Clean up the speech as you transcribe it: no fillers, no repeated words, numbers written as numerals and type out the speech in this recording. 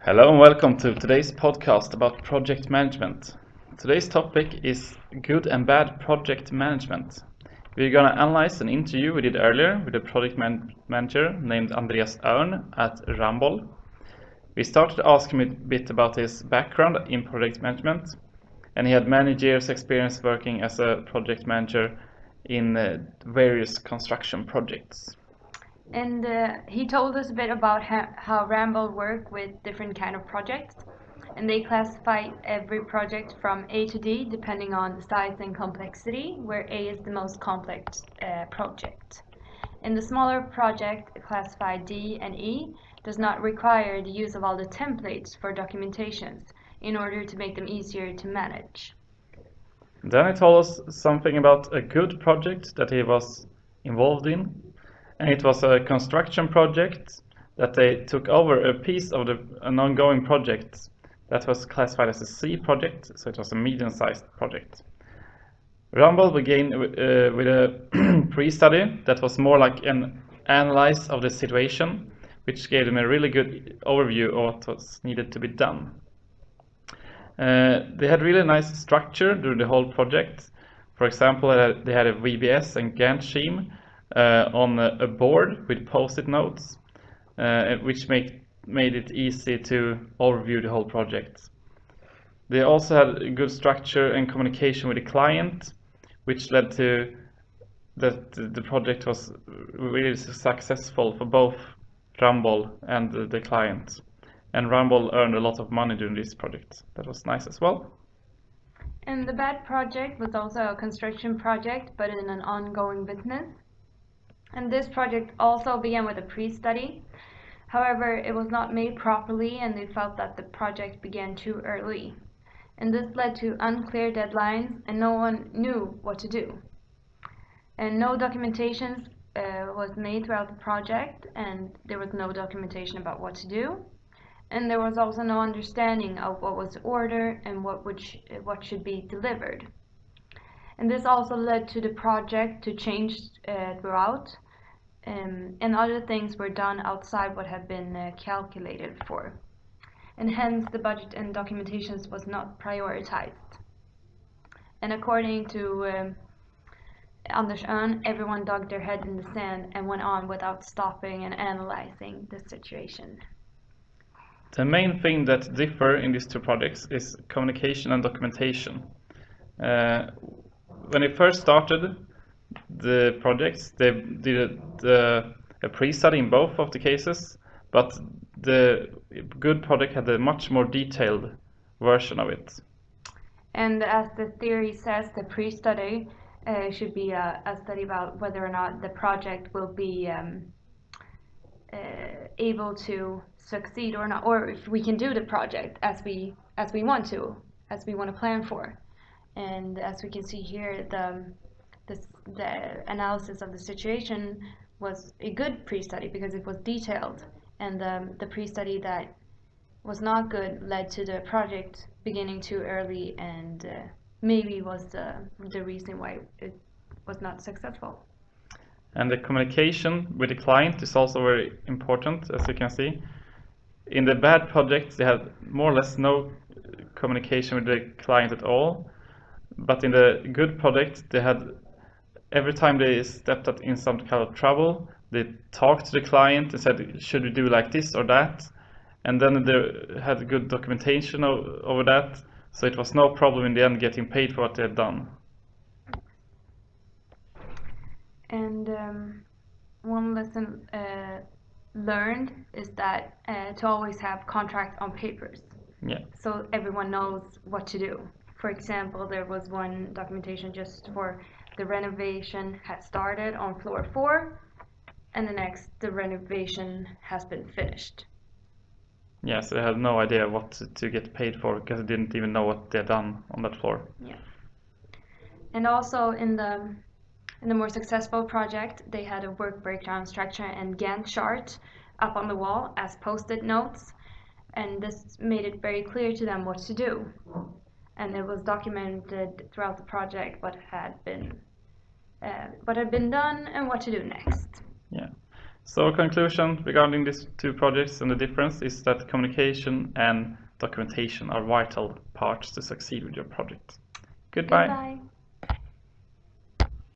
Hello and welcome to today's podcast about project management. Today's topic is good and bad project management. We're going to analyze an interview we did earlier with a project manager named Andreas Örn at Ramboll. We started asking him a bit about his background in project management, and he had many years experience working as a project manager in various construction projects. And he told us a bit about how Ramboll work with different kind of projects, and they classify every project from A to D depending on the size and complexity, where A is the most complex project. And the smaller project, classified D and E, does not require the use of all the templates for documentations in order to make them easier to manage. Then he told us something about a good project that he was involved in, and it was a construction project that they took over a piece of an ongoing project that was classified as a C project, so it was a medium-sized project. Ramboll began with a pre-study that was more like an analysis of the situation, which gave them a really good overview of what was needed to be done. They had really nice structure during the whole project. For example, they had a VBS and Gantt scheme on a board with post-it notes, which made it easy to overview the whole project. They also had a good structure and communication with the client, which led to that the project was really successful for both Ramboll and the client. And Ramboll earned a lot of money during this project. That was nice as well. And the bad project was also a construction project, but in an ongoing business. And this project also began with a pre-study. However, it was not made properly, and they felt that the project began too early. And this led to unclear deadlines, and no one knew what to do. And no documentation was made throughout the project, and there was no documentation about what to do. And there was also no understanding of what was ordered and what should be delivered. And this also led to the project to change throughout, and other things were done outside what had been calculated for. And hence the budget and documentations was not prioritized. And according to Anders Örn, everyone dug their head in the sand and went on without stopping and analyzing the situation. The main thing that differ in these two projects is communication and documentation. When they first started the projects, they did a pre-study in both of the cases, but the good project had a much more detailed version of it. And as the theory says, the pre-study should be a study about whether or not the project will be able to succeed or not, or if we can do the project as we want to plan for. And as we can see here, the analysis of the situation was a good pre-study because it was detailed, and the pre-study that was not good led to the project beginning too early, and maybe was the reason why it was not successful. And the communication with the client is also very important, as you can see. In the bad projects, they had more or less no communication with the client at all. But in the good project, they had, every time they stepped up in some kind of trouble, they talked to the client and said, should we do like this or that? And then they had good documentation over that, so it was no problem in the end getting paid for what they had done. And one lesson learned is that to always have contract on papers. Yeah. So everyone knows what to do. For example, there was one documentation just for the renovation had started on floor 4, and the next, the renovation has been finished. Yeah, so they had no idea what to get paid for because they didn't even know what they had done on that floor. Yeah. And also in the more successful project, they had a work breakdown structure and Gantt chart up on the wall as post-it notes, and this made it very clear to them what to do. And it was documented throughout the project what had been done and what to do next. Yeah. So conclusion regarding these two projects and the difference is that communication and documentation are vital parts to succeed with your project. Goodbye. Goodbye.